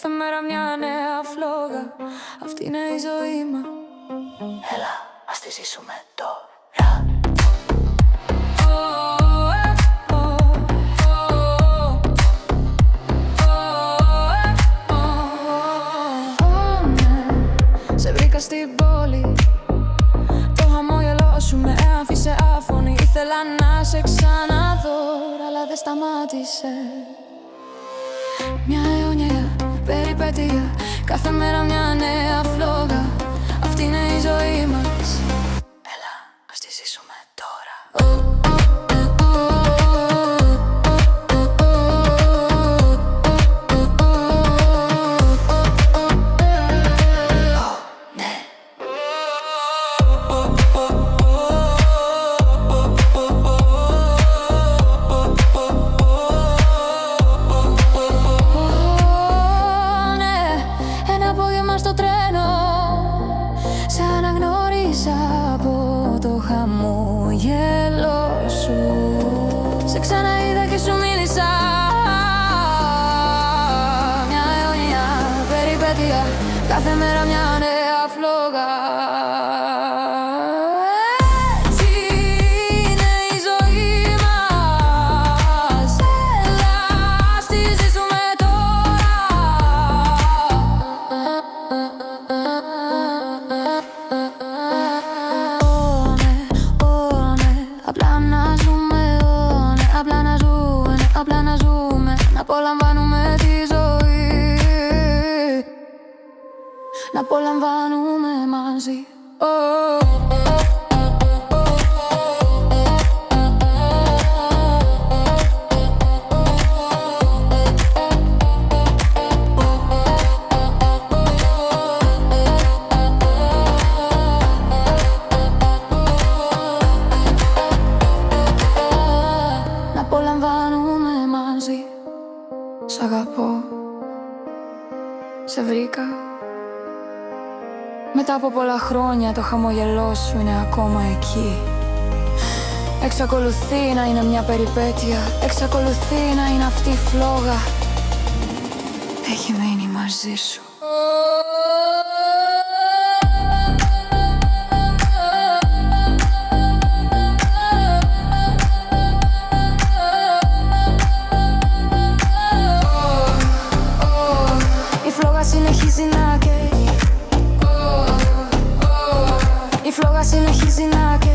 Κάθε μέρα μια νέα φλόγα. Αυτή είναι η ζωή μας. Έλα, ας τη ζήσουμε τώρα. Σε βρήκα στην πόλη. Το χαμόγελό σου με άφησε άφωνη. Ήθελα να σε ξαναδώ, αλλά δεν σταμάτησε. Μια αιώνια περιπέτεια. Κάθε μέρα μια νέα φλόγα. Αυτή είναι η ζωή μας. Έλα, ας τη ζήσουμε τώρα. Στο τρένο σε αναγνώρισα από το χαμόγελο σου. Σε ξαναείδα και σου μίλησα. Μια αιώνια περιπέτεια. Κάθε μέρα μια νέα φλόγα. Έτσι είναι η ζωή μας. Έλα, ας τη ζήσουμε τώρα. Απλά να ζούμε, να απολαμβάνουμε τη ζωή. Να απολαμβάνουμε μαζί. Να απολαμβάνουμε μαζί. Σ' αγαπώ. Σε βρήκα. Μετά από πολλά χρόνια το χαμόγελό σου είναι ακόμα εκεί. Εξακολουθεί να είναι μια περιπέτεια. Εξακολουθεί να είναι αυτή η φλόγα. Έχει μείνει μαζί σου. Η φλόγα συνεχίζει να καίει. Η φλόγα συνεχίζει να καίει.